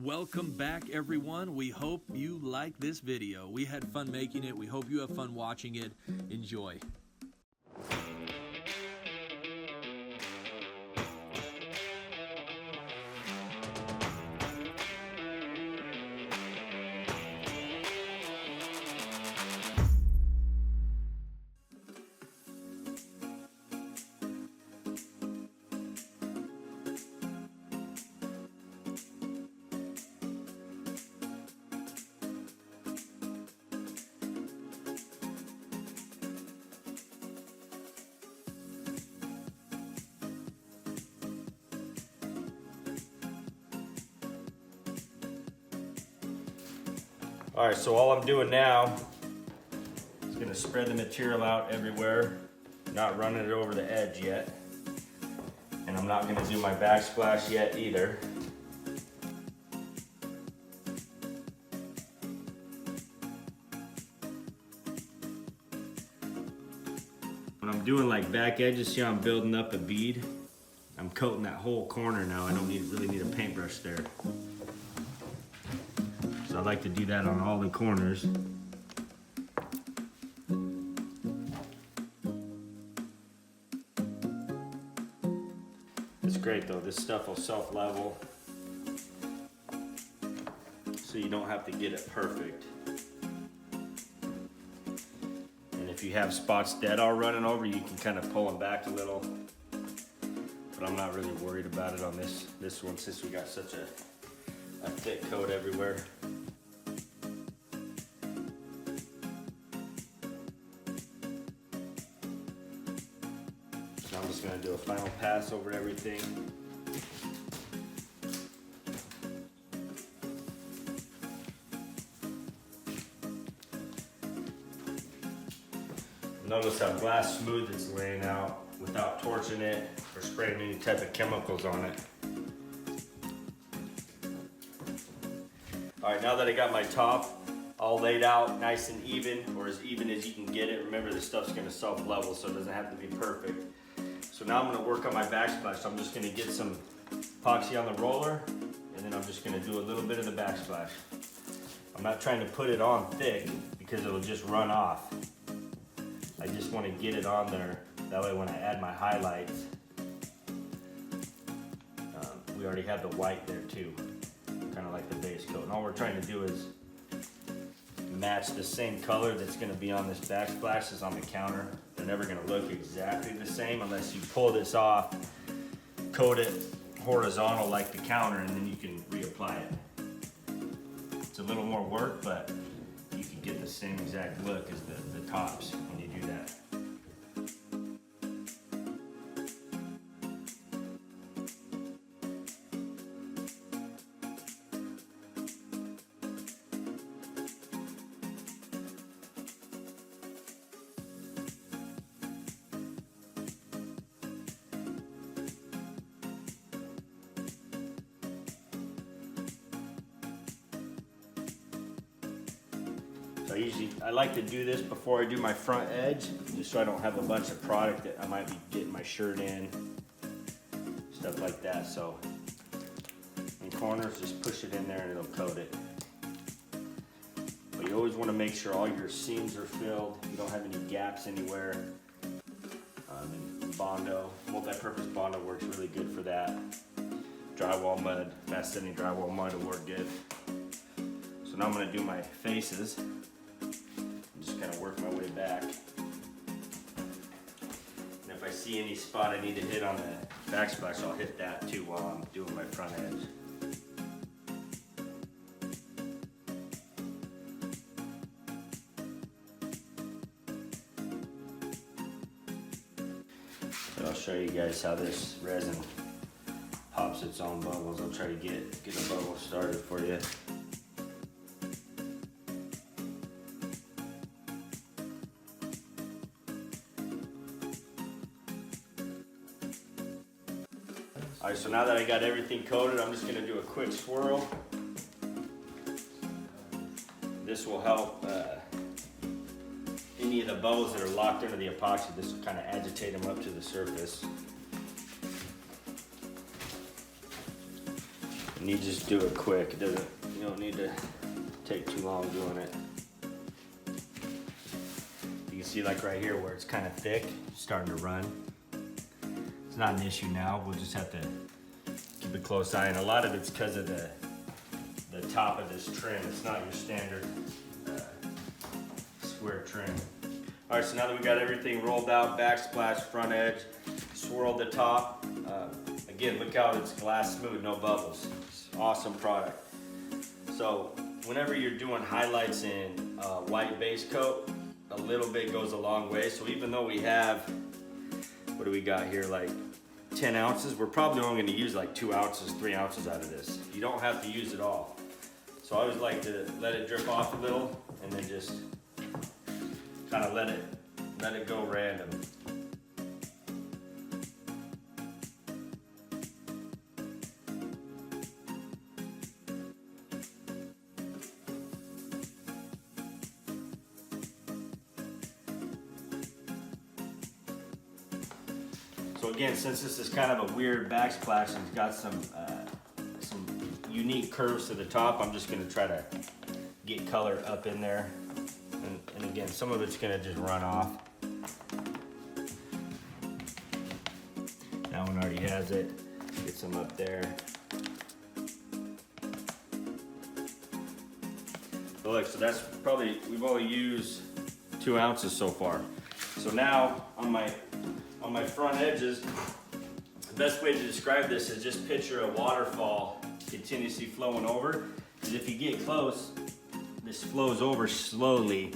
Welcome back, everyone. We hope you like this video. We had fun making it. We hope you have fun watching it. Enjoy. All right, so all I'm doing now is gonna spread the material out everywhere, not running it over the edge yet. And I'm not gonna do my backsplash yet either. When I'm doing like back edges, see how I'm building up a bead? I'm coating that whole corner now. I don't really need a paintbrush there. So I like to do that on all the corners. It's great though, this stuff will self-level, so you don't have to get it perfect. And if you have spots that are running over, you can kind of pull them back a little. But I'm not really worried about it on this one, since we got such a thick coat everywhere. So I'm just gonna do a final pass over everything. Notice how glass smooth it's laying out without torching it or spraying any type of chemicals on it. All right, now that I got my top all laid out nice and even, or as even as you can get it, remember this stuff's gonna self-level, so it doesn't have to be perfect. So now I'm gonna work on my backsplash. So I'm just gonna get some epoxy on the roller, and then I'm just gonna do a little bit of the backsplash. I'm not trying to put it on thick because it'll just run off. I just wanna get it on there. That way when I add my highlights, we already have the white there too, kind of like the base coat. And all we're trying to do is match the same color that's gonna be on this backsplash as on the counter. They're never gonna look exactly the same unless you pull this off, coat it horizontal like the counter, and then you can reapply it. It's a little more work, but you can get the same exact look as the tops when you do that. I like to do this before I do my front edge, just so I don't have a bunch of product that I might be getting my shirt in, stuff like that. So in corners, just push it in there and it'll coat it. But you always want to make sure all your seams are filled, you don't have any gaps anywhere. And Bondo, multi-purpose Bondo works really good for that. Drywall mud, fast setting drywall mud will work good. So now I'm going to do my faces. Just kind of work my way back. And if I see any spot I need to hit on the backsplash, I'll hit that too while I'm doing my front edge. So I'll show you guys how this resin pops its own bubbles. I'll try to get a bubble started for you. All right, so now that I got everything coated, I'm just gonna do a quick swirl. This will help any of the bubbles that are locked into the epoxy. This will kind of agitate them up to the surface. And you just do it quick. It doesn't, you don't need to take too long doing it. You can see like right here where it's kind of thick, starting to run. It's not an issue now. We'll just have to keep a close eye. And a lot of it's because of the top of this trim. It's not your standard square trim. All right, so now that we got everything rolled out, backsplash, front edge, swirled the top. Again, look how it's glass smooth, no bubbles. It's an awesome product. So whenever you're doing highlights in white base coat, a little bit goes a long way. So even though we have, what do we got here, like 10 ounces, we're probably only gonna use like 2 ounces, 3 ounces out of this. You don't have to use it all. So I always like to let it drip off a little and then just kind of let it go random. So again, since this is kind of a weird backsplash and it's got some unique curves to the top, I'm just gonna try to get color up in there. And again, some of it's gonna just run off. That one already has it. Get some up there. So look, so that's probably, we've only used 2 ounces so far. So now on my front edges, the best way to describe this is just picture a waterfall continuously flowing over. Because if you get close, this flows over slowly.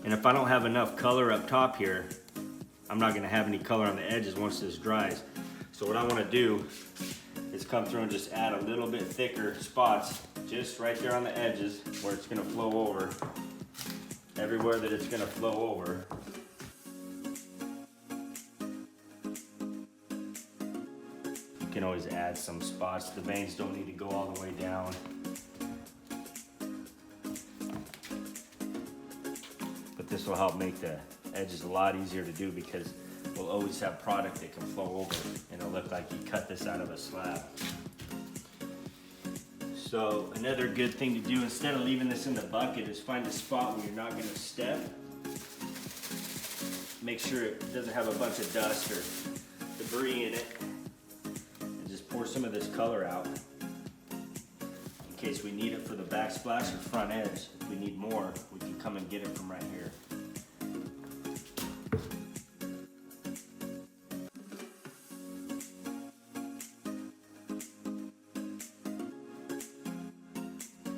And if I don't have enough color up top here, I'm not gonna have any color on the edges once this dries. So what I wanna do is come through and just add a little bit thicker spots just right there on the edges where it's gonna flow over. Everywhere that it's gonna flow over. You can always add some spots. The veins don't need to go all the way down. But this will help make the edges a lot easier to do because we'll always have product that can flow over and it'll look like you cut this out of a slab. So another good thing to do instead of leaving this in the bucket is find a spot where you're not gonna step. Make sure it doesn't have a bunch of dust or debris in it. Pour some of this color out in case we need it for the backsplash or front edge. If we need more, we can come and get it from right here.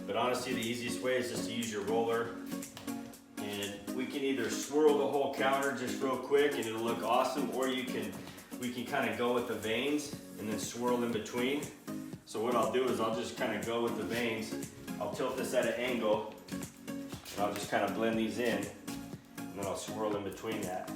But honestly, the easiest way is just to use your roller, and we can either swirl the whole counter just real quick and it'll look awesome, or we can kind of go with the veins and then swirl in between. So what I'll do is I'll just kind of go with the veins. I'll tilt this at an angle and I'll just kind of blend these in and then I'll swirl in between that.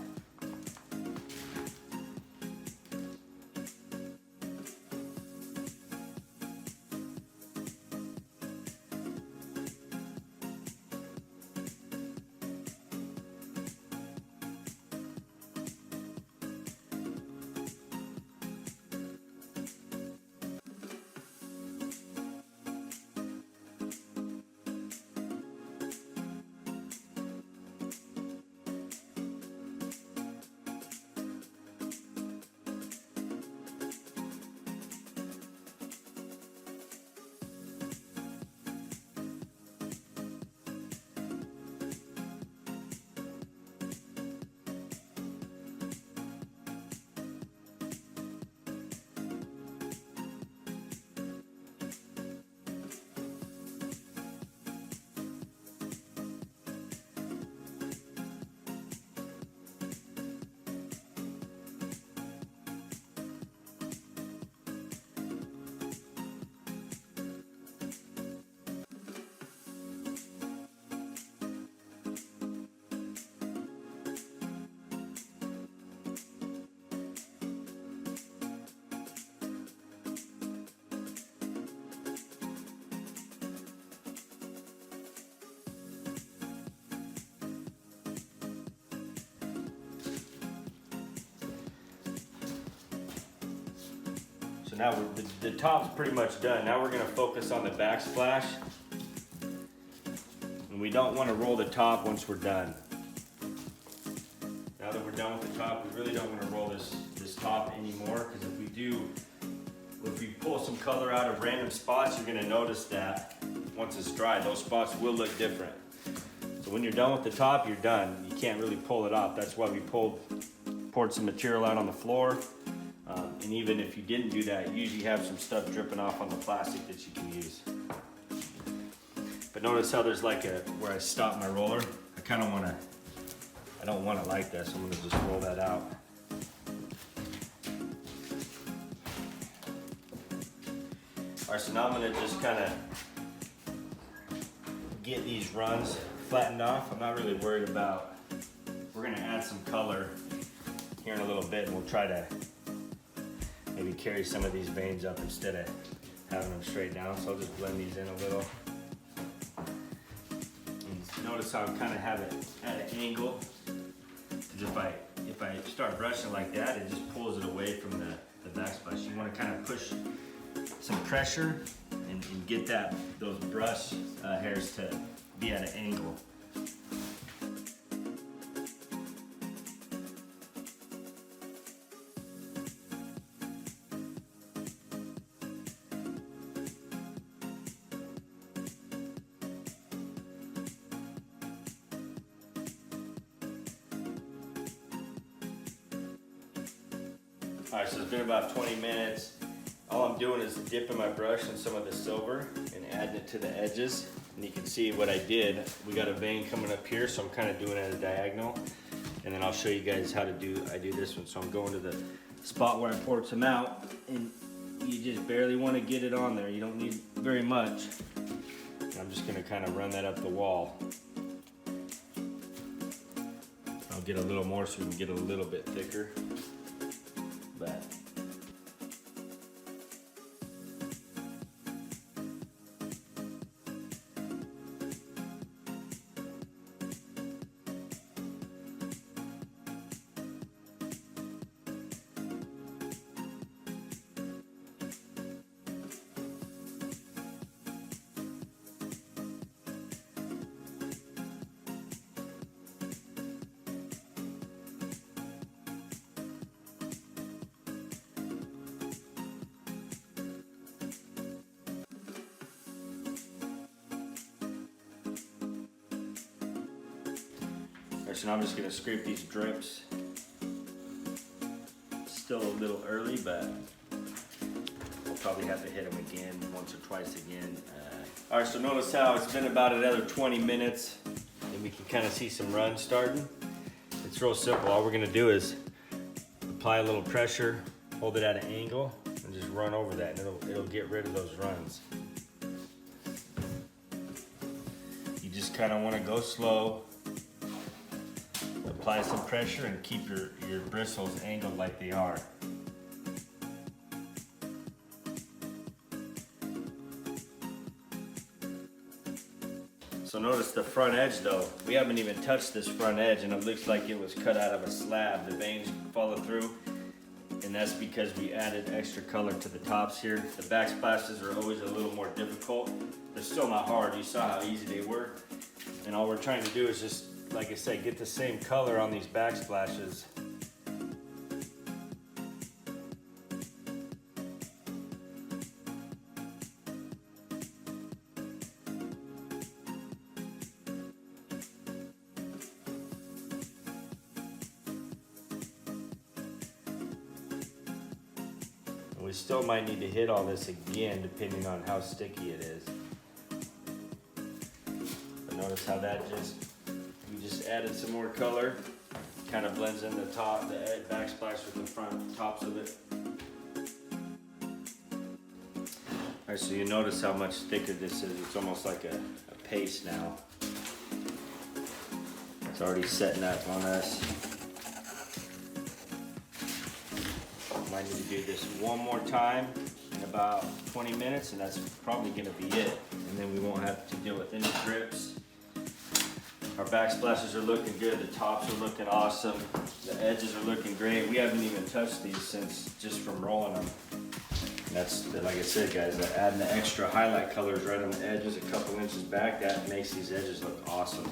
So now the top's pretty much done. Now we're gonna focus on the backsplash. And we don't wanna roll the top once we're done. Now that we're done with the top, we really don't wanna roll this top anymore, because if we do, if we pull some color out of random spots, you're gonna notice that once it's dry, those spots will look different. So when you're done with the top, you're done. You can't really pull it off. That's why we poured some material out on the floor. And even if you didn't do that, you usually have some stuff dripping off on the plastic that you can use. But notice how there's like where I stopped my roller. I don't want it like that, so I'm gonna just roll that out. All right, so now I'm gonna just kind of get these runs flattened off. I'm not really worried about, we're gonna add some color here in a little bit, and we'll try to maybe carry some of these veins up instead of having them straight down. So I'll just blend these in a little. And notice how I kind of have it at an angle, because if I start brushing like that, it just pulls it away from the backsplash. You want to kind of push some pressure and get those brush hairs to be at an angle. All right, so it's been about 20 minutes. All I'm doing is dipping my brush in some of the silver and adding it to the edges. And you can see what I did. We got a vein coming up here, so I'm kind of doing it at a diagonal. And then I'll show you guys how I do this one. So I'm going to the spot where I poured some out, and you just barely want to get it on there. You don't need very much. And I'm just gonna kind of run that up the wall. I'll get a little more so we can get a little bit thicker. But so now I'm just going to scrape these drips. Still a little early, but we'll probably have to hit them again, once or twice again. All right, so notice how it's been about another 20 minutes, and we can kind of see some runs starting. It's real simple. All we're going to do is apply a little pressure, hold it at an angle, and just run over that, and it'll get rid of those runs. You just kind of want to go slow. Apply some pressure and keep your bristles angled like they are. So notice the front edge though. We haven't even touched this front edge, and it looks like it was cut out of a slab. The veins follow through, and that's because we added extra color to the tops here. The backsplashes are always a little more difficult. They're still not hard. You saw how easy they were. And all we're trying to do is just, like I said, get the same color on these backsplashes. And we still might need to hit all this again depending on how sticky it is. But notice how that we just added some more color. Kind of blends in the top, the backsplash with the front tops of it. Alright, so you notice how much thicker this is. It's almost like a paste now. It's already setting up on us. Might need to do this one more time in about 20 minutes, and that's probably going to be it. And then we won't have to deal with any drips. Our backsplashes are looking good, the tops are looking awesome, the edges are looking great. We haven't even touched these since just from rolling them. that's, like I said, guys, adding the extra highlight colors right on the edges, a couple inches back, that makes these edges look awesome.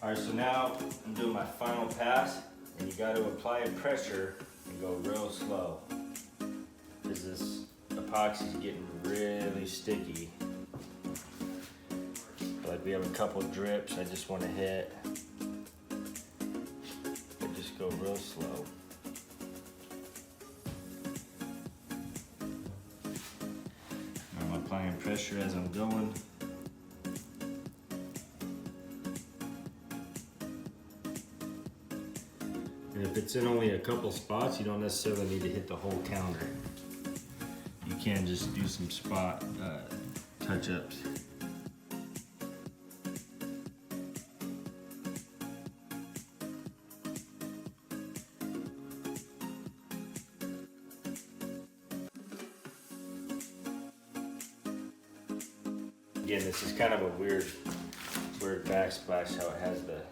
All right, so now I'm doing my final pass, and you got to apply pressure and go real slow, because this epoxy is getting really sticky. Like we have a couple drips I just want to hit. And just go real slow. I'm applying pressure as I'm going. And if it's in only a couple spots, you don't necessarily need to hit the whole counter. You can just do some spot touch-ups. Again, this is kind of a weird backsplash, how it has the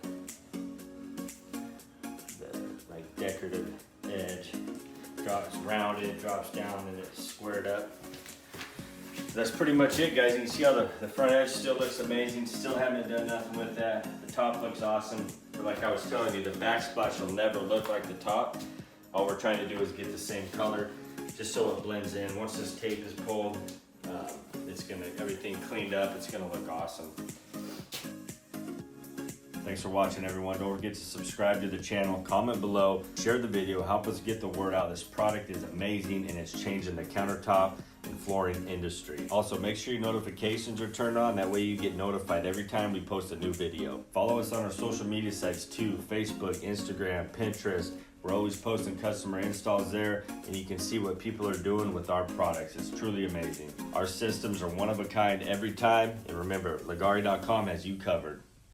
like decorative edge. Drops rounded, drops down, and it's squared up. That's pretty much it, guys. You can see how the front edge still looks amazing. Still haven't done nothing with that. The top looks awesome. But like I was telling you, the backsplash will never look like the top. All we're trying to do is get the same color, just so it blends in. Once this tape is pulled, it's gonna, everything cleaned up, it's gonna look awesome. Thanks for watching, everyone. Don't forget to subscribe to the channel, comment below, share the video, help us get the word out. This product is amazing and it's changing the countertop and flooring industry. Also, make sure your notifications are turned on. That way you get notified every time we post a new video. Follow us on our social media sites too, Facebook, Instagram, Pinterest. We're always posting customer installs there, and you can see what people are doing with our products. It's truly amazing. Our systems are one of a kind every time. And remember, Leggari.com has you covered.